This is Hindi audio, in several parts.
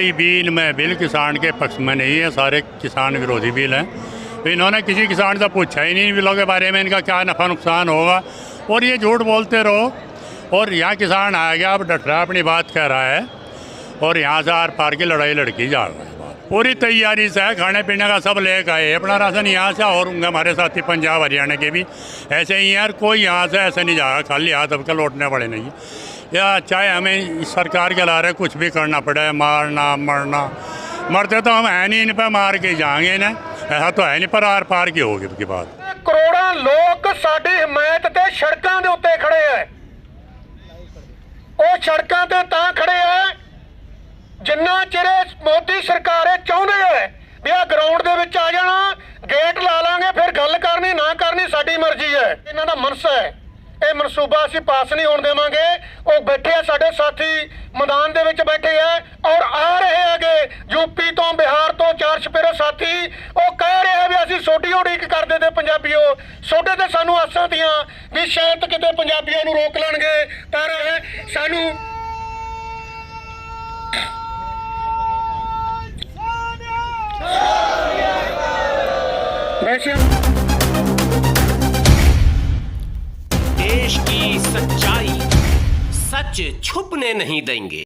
ये बिल किसान के पक्ष में नहीं है, सारे किसान विरोधी बिल हैं। तो इन्होंने किसी किसान से पूछा ही नहीं बिलों के बारे में, इनका क्या नफ़ा नुकसान होगा, और ये झूठ बोलते रहो। और यहाँ किसान आ गया, अब डट रहा अपनी बात कह रहा है, और यहाँ से आर पार की लड़ाई लड़की जा रहा है। पूरी तैयारी से है, खाने पीने का सब लेकर आए अपना राशन यहाँ से, और होंगे हमारे साथी पंजाब हरियाणा के भी ऐसे ही हैं। यार कोई यहाँ से ऐसे नहीं जाएगा खाली हाथ अब के लौटने वाले नहीं, या चाहे हमें इस सरकार के लारे कुछ भी करना पड़े, मारना मरना, मरते तो हम है नहीं, इन पर मार के जाएंगे ना, ऐसा तो है नहीं, पर आर पार की होगी उसकी बात। करोड़ों लोग साडी हिमायत ते सड़कों के उत्ते खड़े हैं, वो सड़कों ते तां खड़े हैं जिन्ना चिर मोदी सरकार चाहते हैं भी आ ग्राउंड दे विच आ जाना, गेट ला लांगे, फिर गल करनी ना करनी साडी मर्जी है। इन्हां दा मनसा है, ये मनसूबा असीं पास नहीं होण देवांगे। वो बैठे हैं साडे साथी मैदान दे विच बैठे हैं, और आ रहे हैगे यूपी तो बिहार तो चार छपेरे साथी, वो कह रहे हैं भी असीं सोडी उड़ीक करदे ते पंजाबीओ, सोडे ते सानू आसां दियां भी शायद किते पंजाबीआं नूं रोक लैणगे, पर सानू देश की सच्चाई सच छुपने नहीं देंगे।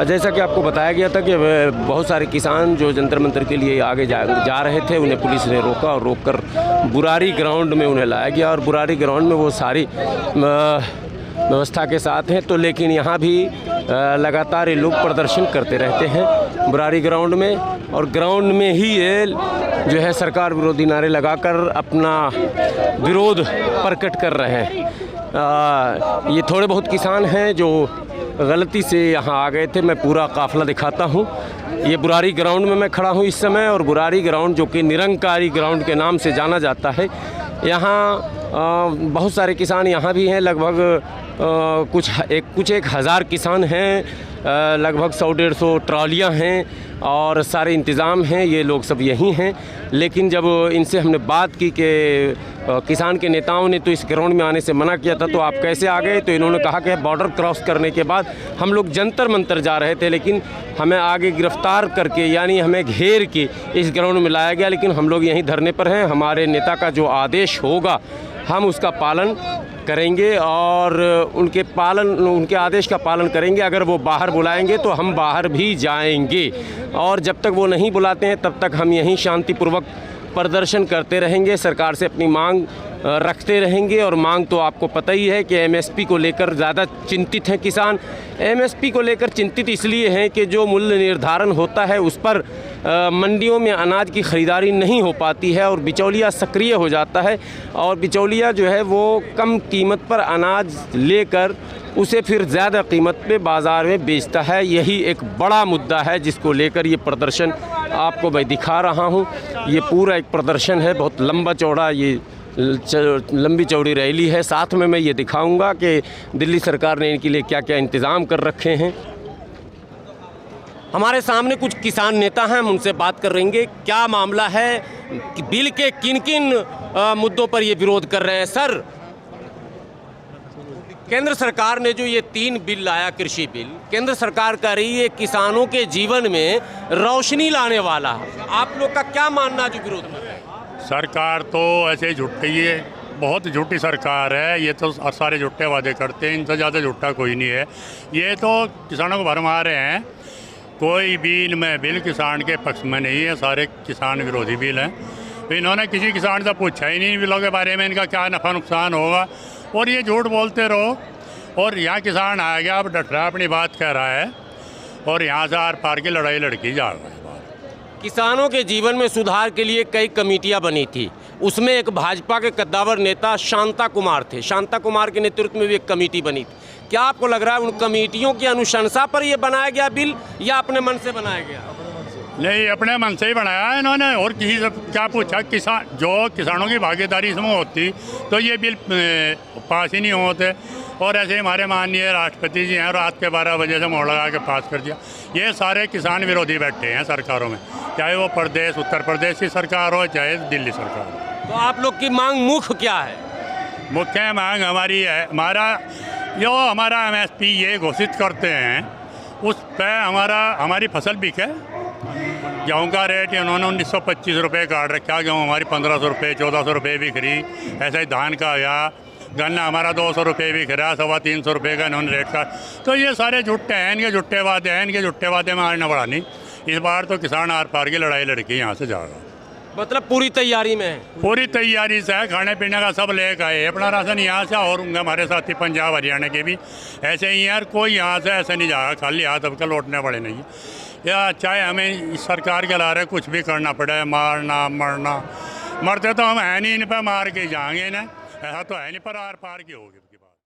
जैसा कि आपको बताया गया था कि बहुत सारे किसान जो जंतर मंतर के लिए आगे जा रहे थे, उन्हें पुलिस ने रोका और रोककर बुरारी ग्राउंड में उन्हें लाया गया, और बुरारी ग्राउंड में वो सारी व्यवस्था के साथ हैं। तो लेकिन यहाँ भी लगातार ये लोग प्रदर्शन करते रहते हैं बुरारी ग्राउंड में, और ग्राउंड में ही ये जो है सरकार विरोधी नारे लगाकर अपना विरोध प्रकट कर रहे हैं। ये थोड़े बहुत किसान हैं जो गलती से यहाँ आ गए थे। मैं पूरा काफ़िला दिखाता हूँ। ये बुरारी ग्राउंड में मैं खड़ा हूँ इस समय, और बुरारी ग्राउंड जो कि निरंकारी ग्राउंड के नाम से जाना जाता है, यहाँ बहुत सारे किसान यहाँ भी हैं। लगभग कुछ एक हज़ार किसान हैं, लगभग 100-150 ट्रालियाँ हैं, और सारे इंतज़ाम हैं, ये लोग सब यहीं हैं। लेकिन जब इनसे हमने बात की कि किसान के नेताओं ने तो इस ग्राउंड में आने से मना किया था, तो आप कैसे आ गए? तो इन्होंने कहा कि बॉर्डर क्रॉस करने के बाद हम लोग जंतर मंतर जा रहे थे, लेकिन हमें आगे गिरफ्तार करके, यानी हमें घेर के इस ग्राउंड में लाया गया। लेकिन हम लोग यहीं धरने पर हैं, हमारे नेता का जो आदेश होगा हम उसका पालन करेंगे, और उनके आदेश का पालन करेंगे। अगर वो बाहर बुलाएंगे तो हम बाहर भी जाएंगे, और जब तक वो नहीं बुलाते हैं तब तक हम यहीं शांतिपूर्वक प्रदर्शन करते रहेंगे, सरकार से अपनी मांग रखते रहेंगे। और मांग तो आपको पता ही है कि एमएसपी को लेकर ज़्यादा चिंतित हैं किसान। एमएसपी को लेकर चिंतित इसलिए हैं कि जो मूल्य निर्धारण होता है उस पर मंडियों में अनाज की ख़रीदारी नहीं हो पाती है, और बिचौलिया सक्रिय हो जाता है, और बिचौलिया जो है वो कम कीमत पर अनाज लेकर उसे फिर ज़्यादा कीमत पे बाज़ार में बेचता है। यही एक बड़ा मुद्दा है जिसको लेकर ये प्रदर्शन आपको मैं दिखा रहा हूँ। ये पूरा एक प्रदर्शन है, बहुत लंबा चौड़ा, ये लंबी चौड़ी रैली है। साथ में मैं ये दिखाऊंगा कि दिल्ली सरकार ने इनके लिए क्या क्या इंतज़ाम कर रखे हैं। हमारे सामने कुछ किसान नेता हैं, हम उनसे बात कर रहेंगे। क्या मामला है कि बिल के किन किन मुद्दों पर ये विरोध कर रहे हैं? सर, केंद्र सरकार ने जो ये 3 बिल लाया, कृषि बिल, केंद्र सरकार कह रही है किसानों के जीवन में रोशनी लाने वाला। आप लोग का क्या मानना जो विरोध में? सरकार तो ऐसे झुट गई है, बहुत झूठी सरकार है। ये तो सारे झूठे वादे करते हैं, इनसे ज़्यादा झूठा कोई नहीं है। ये तो किसानों को भरमा रहे हैं। कोई भी इनमें बिल किसान के पक्ष में नहीं है, सारे किसान विरोधी बिल हैं। तो इन्होंने किसी किसान से पूछा ही नहीं बिलों के बारे में, इनका क्या नफ़ा नुकसान होगा, और ये झूठ बोलते रहो। और यहाँ किसान आ गया, अब डट रहा अपनी बात कह रहा है, और यहाँ से आर पार की लड़ाई लड़की जा रही है। किसानों के जीवन में सुधार के लिए कई कमेटियां बनी थी, उसमें एक भाजपा के कद्दावर नेता शांता कुमार थे। शांता कुमार के नेतृत्व में भी एक कमेटी बनी थी। क्या आपको लग रहा है उन कमेटियों की अनुशंसा पर ये बनाया गया बिल या अपने मन से बनाया गया? नहीं, अपने मन से ही बनाया है इन्होंने, और किसी से क्या पूछा। किसानों की भागीदारी इसमें होती तो ये बिल पास ही नहीं होते। और ऐसे ही हमारे माननीय राष्ट्रपति जी हैं, रात के 12 बजे से मोड़ लगा के पास कर दिया। ये सारे किसान विरोधी बैठे हैं सरकारों में, चाहे वो प्रदेश उत्तर प्रदेश की सरकार हो, चाहे दिल्ली सरकार हो। तो आप लोग की मांग मुख्य क्या है? मुख्य मांग हमारी है, हमारा MSP ये घोषित करते हैं, उस पर हमारी फसल बिके। गेहूँ का रेट इन्होंने 1925 रुपये काट रखा, गेहूँ हमारी 1500 रुपये 1400 रुपये बिक रही। ऐसा ही धान का या गन्ना हमारा 200 रुपये बिक रहा, 325 रुपये का इन्होंने रेट काट। तो ये सारे झूठे हैं, इनके झूठे वादे हैं, इनके झूठे वादे में आगे न बढ़ा नहीं। इस बार तो किसान आर पार की लड़ाई लड़की यहाँ से जा रहा। मतलब पूरी तैयारी में है? पूरी तैयारी से है, खाने पीने का सब लेकर आए अपना राशन यहाँ से, और होंगे हमारे साथी पंजाब हरियाणा के भी ऐसे ही यार। कोई यहाँ से ऐसे नहीं जाएगा खाली हाथ, अब के लौटने पड़े नहीं। या चाहे हमें इस सरकार के ला रहे कुछ भी करना पड़े, मारना मरना, मरते तो हम है नहीं, इन पर मार के जाएंगे इन्हें, ऐसा तो है नहीं, पर आर पार की होगी।